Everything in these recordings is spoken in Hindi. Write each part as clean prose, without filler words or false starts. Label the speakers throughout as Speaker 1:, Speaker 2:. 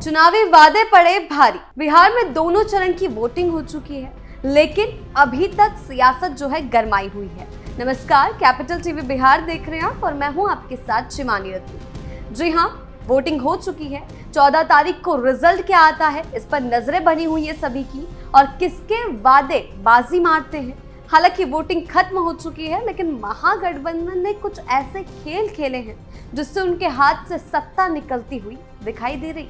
Speaker 1: चुनावी वादे पड़े भारी। बिहार में दोनों चरण की वोटिंग हो चुकी है, लेकिन अभी तक सियासत जो है गरमाई हुई है। नमस्कार, कैपिटल टीवी बिहार देख रहे हैं आप और मैं हूं आपके साथ शिमानी रत्न। जी हां, वोटिंग हो चुकी है। 14 तारीख को रिजल्ट क्या आता है, इस पर नजरें बनी हुई है सभी की, और किसके वादे बाजी मारते हैं। हालांकि वोटिंग खत्म हो चुकी है, लेकिन महागठबंधन ने कुछ ऐसे खेल खेले हैं जिससे उनके हाथ से सत्ता निकलती हुई दिखाई दे रही।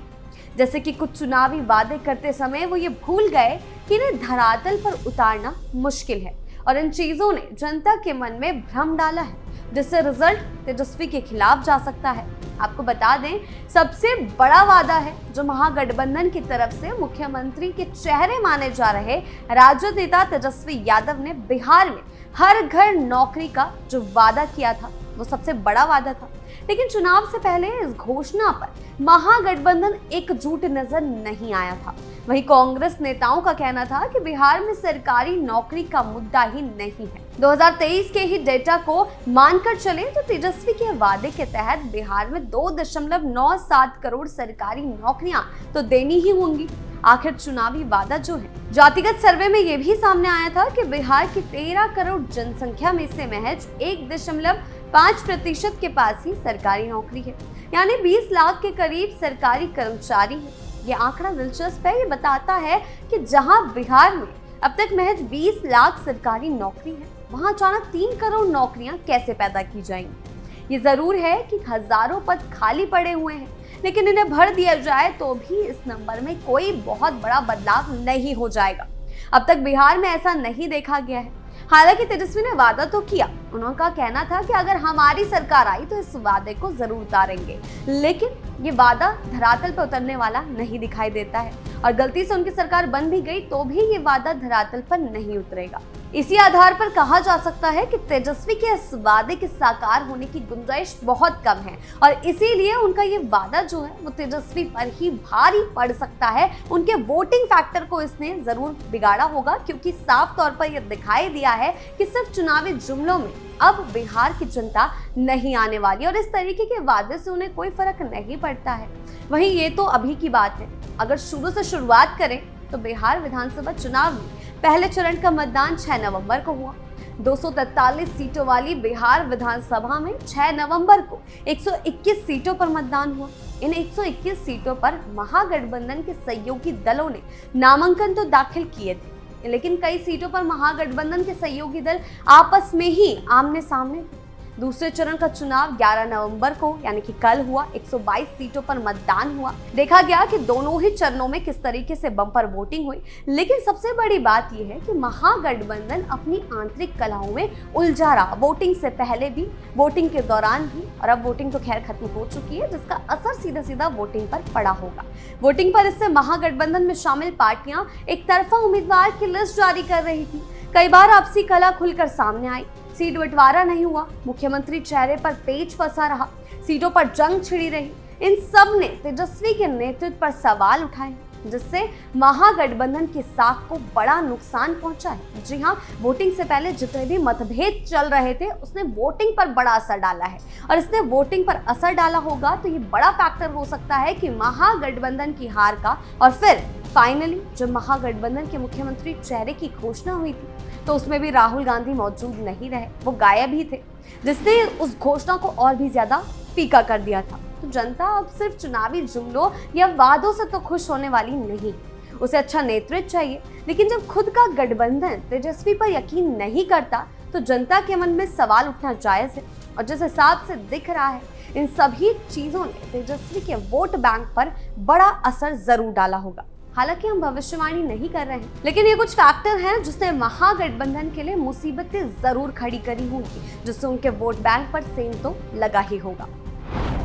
Speaker 1: जैसे कि कुछ चुनावी वादे करते समय वो ये भूल गए कि इन्हें धरातल पर उतारना मुश्किल है, और इन चीजों ने जनता के मन में भ्रम डाला है, जिससे रिजल्ट तेजस्वी के खिलाफ जा सकता है। आपको बता दें, सबसे बड़ा वादा है जो महागठबंधन की तरफ से मुख्यमंत्री के चेहरे माने जा रहे राजद नेता तेजस्वी यादव ने बिहार में हर घर नौकरी का जो वादा किया था, वो सबसे बड़ा वादा था। लेकिन चुनाव से पहले इस घोषणा पर महागठबंधन एकजुट नजर नहीं आया था। वहीं कांग्रेस नेताओं का कहना था कि बिहार में सरकारी नौकरी का मुद्दा ही नहीं है। 2023 के ही डेटा को मानकर चले तो तेजस्वी के वादे के तहत बिहार में 2.97 करोड़ सरकारी नौकरियां तो देनी ही होंगी। आखिर चुनावी वादा जो है, जातिगत सर्वे में यह भी सामने आया था कि बिहार की 13 करोड़ जनसंख्या में से महज 1.5% के पास ही सरकारी नौकरी है, यानी 20 लाख के करीब सरकारी कर्मचारी है। ये आंकड़ा दिलचस्प है। ये बताता है कि जहां बिहार में अब तक महज 20 लाख सरकारी नौकरी है, वहां अचानक 3 करोड़ नौकरियां कैसे पैदा की जाएंगी। ये जरूर है कि हजारों पद खाली पड़े हुए हैं, लेकिन इन्हें भर दिया जाए तो भी इस नंबर में कोई बहुत बड़ा बदलाव नहीं हो जाएगा। अब तक बिहार में ऐसा नहीं देखा गया है। हालांकि तेजस्वी ने वादा तो किया। उनका कहना था कि अगर हमारी सरकार आई तो इस वादे को जरूर उतारेंगे, लेकिन ये वादा धरातल पर उतरने वाला नहीं दिखाई देता है, और गलती से उनकी सरकार बन भी गई तो भी ये वादा धरातल पर नहीं उतरेगा। इसी आधार पर कहा जा सकता है कि तेजस्वी के इस वादे के साकार होने की गुंजाइश बहुत कम है, और इसीलिए उनका ये वादा जो है वो तेजस्वी पर ही भारी पड़ सकता है। उनके वोटिंग फैक्टर को इसने जरूर बिगाड़ा होगा, क्योंकि साफ तौर पर यह दिखाई दिया है कि सिर्फ चुनावी जुमलों में अब बिहार की जनता नहीं आने वाली, और इस तरीके के वादे से उन्हें कोई फर्क नहीं पड़ता है। वहीं ये तो अभी की बात है। अगर शुरू से शुरुआत करें तो बिहार विधानसभा चुनाव में पहले चरण का मतदान 6 नवंबर को हुआ। 243 सीटों वाली बिहार विधानसभा में 6 नवंबर को 121 सीटों पर मतदान हुआ। इन 121 सीटों पर महागठबंधन के सहयोगी दलों ने नामांकन तो दाखिल किए थे, लेकिन कई सीटों पर महागठबंधन के सहयोगी दल आपस में ही आमने सामने थे। दूसरे चरण का चुनाव 11 नवंबर को यानी कि कल हुआ। 122 सीटों पर मतदान हुआ। देखा गया कि दोनों ही चरणों में किस तरीके से बम्पर वोटिंग हुई, लेकिन सबसे बड़ी बात यह है कि महागठबंधन अपनी आंतरिक कलहों में उलझा रहा, वोटिंग से पहले भी, वोटिंग के दौरान भी, और अब वोटिंग तो खैर खत्म हो चुकी है, जिसका असर सीधा सीधा वोटिंग पर पड़ा होगा। वोटिंग पर इससे महागठबंधन में शामिल पार्टियां एक तरफा उम्मीदवार की लिस्ट जारी कर रही थी। कई बार आपसी कलह खुलकर सामने आई। सीट बंटवारा नहीं हुआ, मुख्यमंत्री चेहरे पर पेच फंसा रहा, सीटों पर जंग छिड़ी रही। इन सब ने तेजस्वी के नेतृत्व पर सवाल उठाए, जिससे महागठबंधन की साख को बड़ा नुकसान पहुंचा है। जी हां, वोटिंग से पहले जितने भी मतभेद चल रहे थे, उसने वोटिंग पर बड़ा असर डाला है, और इसने वोटिंग पर असर डाला होगा तो ये बड़ा फैक्टर हो सकता है कि महागठबंधन की हार का। और फिर फाइनली जब महागठबंधन के मुख्यमंत्री चेहरे की घोषणा हुई थी, तो उसमें भी राहुल गांधी मौजूद नहीं रहे, वो गायब ही थे, जिसने उस घोषणा को और भी ज्यादा फीका कर दिया था। तो जनता अब सिर्फ चुनावी जुमलों या वादों से तो खुश होने वाली नहीं, उसे अच्छा नेतृत्व चाहिए। लेकिन जब खुद का गठबंधन तेजस्वी पर यकीन नहीं करता, तो जनता के मन में सवाल उठना जायज है। और जिस हिसाब से दिख रहा है, इन सभी चीजों ने तेजस्वी के वोट बैंक पर बड़ा असर जरूर डाला होगा। हालांकि हम भविष्यवाणी नहीं कर रहे हैं, लेकिन ये कुछ फैक्टर हैं जिसने महागठबंधन के लिए मुसीबतें जरूर खड़ी करी होंगी, जिससे उनके वोट बैंक पर सेंध तो लगा ही होगा।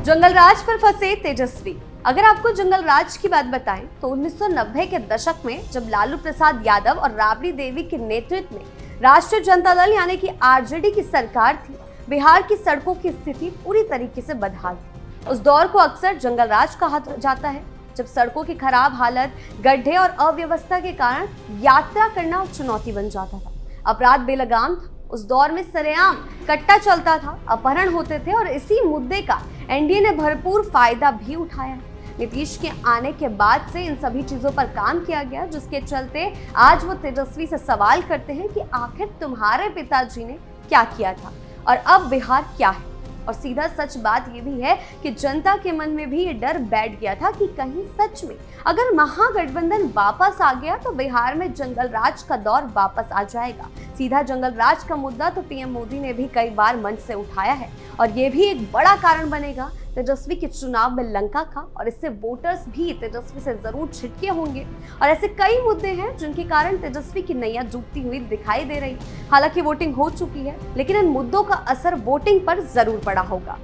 Speaker 1: जंगल राज पर फंसे तेजस्वी। अगर आपको जंगल राज की बात बताएं तो 1990 के दशक में जब लालू प्रसाद यादव और राबड़ी देवी के नेतृत्व में राष्ट्रीय जनता दल यानी कि आरजेडी की सरकार थी, बिहार की सड़कों की स्थिति पूरी तरीके से बदहाल थी। उस दौर को अक्सर जंगल राज कहा जाता है, जब सड़कों की खराब हालत, गड्ढे और अव्यवस्था के कारण यात्रा करना चुनौती बन जाता था। अपराध बेलगाम था। उस दौर में सरेआम कट्टा चलता था, अपहरण होते थे, और इसी मुद्दे का एनडीए ने भरपूर फायदा भी उठाया। नीतीश के आने के बाद से इन सभी चीजों पर काम किया गया, जिसके चलते आज वो तेजस्वी से सवाल करते हैं कि आखिर तुम्हारे पिताजी ने क्या किया था और अब बिहार क्या है। और सीधा सच बात ये भी है कि जनता के मन में भी ये डर बैठ गया था कि कहीं सच में अगर महागठबंधन वापस आ गया तो बिहार में जंगल राज का दौर वापस आ जाएगा। सीधा जंगल राज का मुद्दा तो पीएम मोदी ने भी कई बार मंच से उठाया है और ये भी एक बड़ा कारण बनेगा तेजस्वी के चुनाव में लंका का, और इससे वोटर्स भी तेजस्वी से जरूर छिटके होंगे। और ऐसे कई मुद्दे हैं जिनके कारण तेजस्वी की नैया डूबती हुई दिखाई दे रही। हालांकि वोटिंग हो चुकी है, लेकिन इन मुद्दों का असर वोटिंग पर जरूर पड़ा होगा।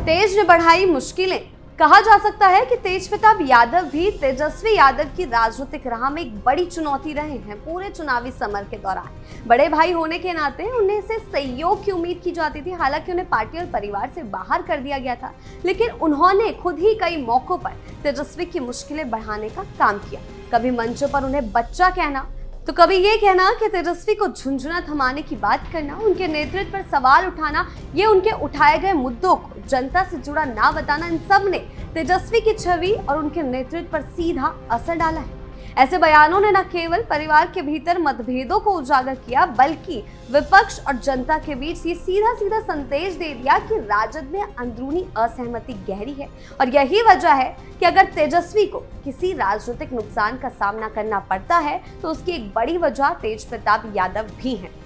Speaker 1: तेज ने बढ़ाई मुश्किलें। कहा जा सकता है कि तेज प्रताप यादव भी तेजस्वी यादव की राजनीतिक राह में एक बड़ी चुनौती रहे हैं पूरे चुनावी समर के दौरान। बड़े भाई होने के नाते उन्हें से सहयोग की उम्मीद की जाती थी। हालांकि उन्हें पार्टी और परिवार से बाहर कर दिया गया था, लेकिन उन्होंने खुद ही कई मौकों पर तेजस्वी की मुश्किलें बढ़ाने का काम किया। कभी मंचों पर उन्हें बच्चा कहना, तो कभी ये कहना कि तेजस्वी को झुंझुना थमाने की बात करना, उनके नेतृत्व पर सवाल उठाना, ये उनके उठाए गए मुद्दों को जनता से जुड़ा ना बताना, इन सब ने तेजस्वी की छवि और उनके नेतृत्व पर सीधा असर डाला है। ऐसे बयानों ने न केवल परिवार के भीतर मतभेदों को उजागर किया, बल्कि विपक्ष और जनता के बीच ये सीधा सीधा संदेश दे दिया कि राजद में अंदरूनी असहमति गहरी है। और यही वजह है कि अगर तेजस्वी को किसी राजनीतिक नुकसान का सामना करना पड़ता है तो उसकी एक बड़ी वजह तेज प्रताप यादव भी है।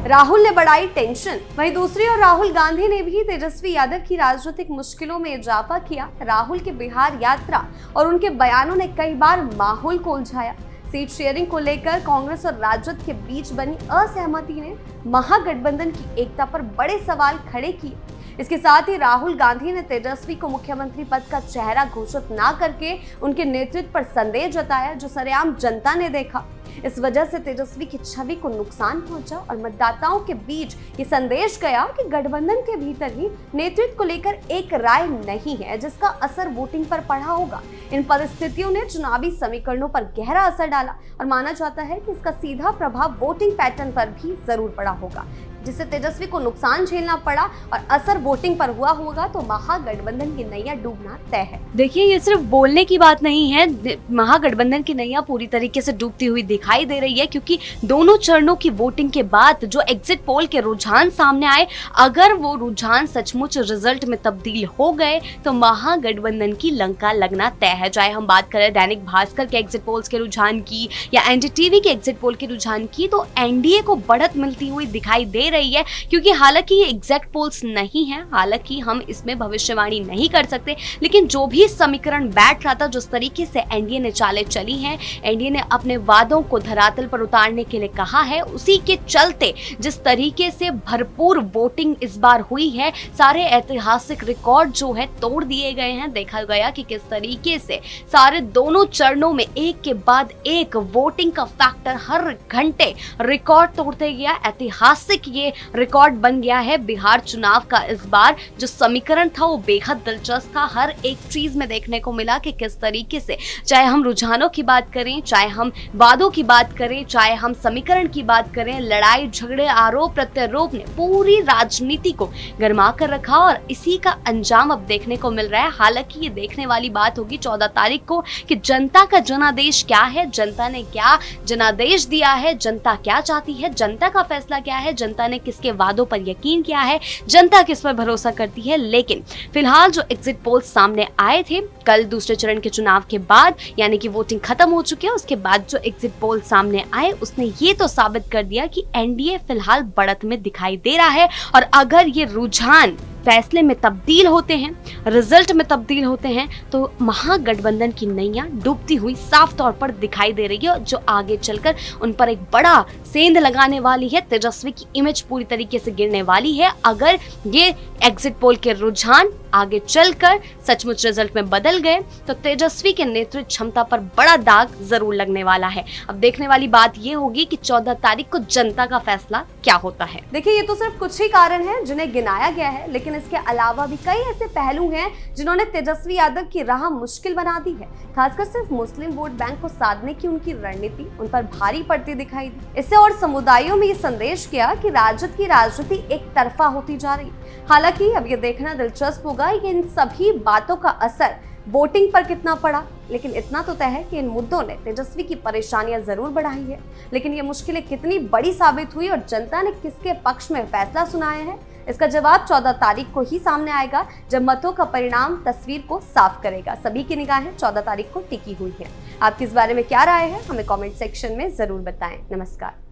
Speaker 1: राहुल ने बढ़ाई टेंशन। वहीं दूसरी ओर राहुल गांधी ने भी तेजस्वी यादव की राजनीतिक मुश्किलों में इजाफा किया। राहुल की बिहार यात्रा और उनके बयानों ने कई बार माहौल को उलझाया। सीट शेयरिंग को लेकर कांग्रेस और राजद के बीच बनी असहमति ने महागठबंधन की एकता पर बड़े सवाल खड़े किए। इसके साथ ही राहुल गांधी ने तेजस्वी को मुख्यमंत्री पद का चेहरा घोषित ना करके उनके नेतृत्व पर संदेह जताया, जो सरेआम जनता ने देखा। इस वजह से तेजस्वी की छवि को नुकसान पहुंचा और मतदाताओं के बीच ये संदेश गया कि गठबंधन के भीतर ही नेतृत्व को लेकर एक राय नहीं है, जिसका असर वोटिंग पर पड़ा होगा। इन परिस्थितियों ने चुनावी समीकरणों पर गहरा असर डाला और माना जाता है कि इसका सीधा प्रभाव वोटिंग पैटर्न पर भी जरूर पड़ा होगा, जिससे तेजस्वी को नुकसान झेलना पड़ा और असर वोटिंग पर हुआ होगा तो महागठबंधन की नैया डूबना तय है।
Speaker 2: देखिए, ये सिर्फ बोलने की बात नहीं है, महागठबंधन की नैया पूरी तरीके से डूबती हुई दिखाई दे रही है, क्योंकि दोनों चरणों की वोटिंग के बाद जो एग्जिट पोल के रुझान सामने आए, अगर वो रुझान सचमुच रिजल्ट में तब्दील हो गए तो महागठबंधन की लंका लगना तय है। चाहे हम बात करें दैनिक भास्कर के एग्जिट पोल्स के रुझान की या एनडीटीवी के एग्जिट पोल के रुझान की, तो एनडीए को बढ़त मिलती हुई दिखाई दे रही है। क्योंकि हालांकि ये एग्जैक्ट पोल्स नहीं है, हालांकि हम इसमें भविष्यवाणी नहीं कर सकते, लेकिन जो भी समीकरण बैठ रहा था, जिस तरीके से एनडीए ने चालें चली हैं, एनडीए ने अपने वादों को धरातल पर उतारने के लिए कहा है, उसी के चलते जिस तरीके से भरपूर वोटिंग इस बार हुई है, सारे ऐतिहासिक रिकॉर्ड जो है तोड़ दिए गए हैं। देखा गया कि किस तरीके से सारे दोनों चरणों में एक के बाद एक वोटिंग का फैक्टर हर घंटे रिकॉर्ड तोड़ते गया। ऐतिहासिक ये रिकॉर्ड बन गया है बिहार चुनाव का। इस बार जो समीकरण था वो बेहद दिलचस्प था। हर एक चीज में देखने को मिला कि किस तरीके से, चाहे हम रुझानों की बात करें, चाहे हम वादों की बात करें, चाहे हम समीकरण की बात करें, लड़ाई झगड़े आरोप प्रत्यारोप ने पूरी राजनीति को गरमा कर रखा और इसी का अंजाम अब देखने को मिल रहा है। हालांकि ये देखने वाली बात होगी 14 तारीख को कि जनता का जनादेश क्या है, जनता ने क्या जनादेश दिया है, जनता क्या चाहती है, जनता का फैसला क्या है, जनता ने किसके वादों पर यकीन किया है, जनता किस पर भरोसा करती है। लेकिन फिलहाल जो एग्जिट पोल सामने आए थे कल दूसरे चरण के चुनाव के बाद, यानी कि वोटिंग खत्म हो चुकी है, उसके बाद जो एग्जिट पोल सामने आए उसने ये तो साबित कर दिया कि एनडीए फिलहाल बढ़त में दिखाई दे रहा है। और अगर ये रुझान फैसले में तब्दील होते हैं, रिजल्ट में तब्दील होते हैं, तो महागठबंधन की नैया डूबती हुई साफ तौर पर दिखाई दे रही है, जो आगे चलकर उन पर एक बड़ा सेंध लगाने वाली है। तेजस्वी की इमेज पूरी तरीके से गिरने वाली है अगर ये एग्जिट पोल के रुझान आगे चलकर सचमुच रिजल्ट में बदल गए तो तेजस्वी के नेतृत्व क्षमता पर बड़ा दाग जरूर लगने वाला है। अब देखने वाली बात ये होगी कि 14 तारीख को जनता का फैसला क्या होता है।
Speaker 1: देखिए, ये तो सिर्फ कुछ ही कारण हैं जिन्हें गिनाया गया है, लेकिन इसके अलावा भी कई ऐसे पहलू हैं जिन्होंने तेजस्वी यादव की राह मुश्किल बना दी है। खासकर सिर्फ मुस्लिम वोट बैंक को साधने की उनकी रणनीति उन पर भारी पड़ती दिखाई दी। इससे और समुदायों में ये संदेश गया कि राजद की राजनीति एक तरफा होती जा रही। हालांकि अब ये देखना दिलचस्प होगा कि इन सभी बातों का असर वोटिंग पर कितना पड़ा, लेकिन इतना तो तय है कि इन मुद्दों ने तेजस्वी की परेशानियां जरूर बढ़ाई है। लेकिन ये मुश्किलें कितनी बड़ी साबित हुई और जनता ने किसके पक्ष में फैसला सुनाया है, इसका जवाब 14 तारीख को ही सामने आएगा, जब मतों का परिणाम तस्वीर को साफ करेगा। सभी की निगाहें 14 तारीख को टिकी हुई है। आपकी इस बारे में क्या राय है, हमें कमेंट सेक्शन में जरूर बताएं। नमस्कार।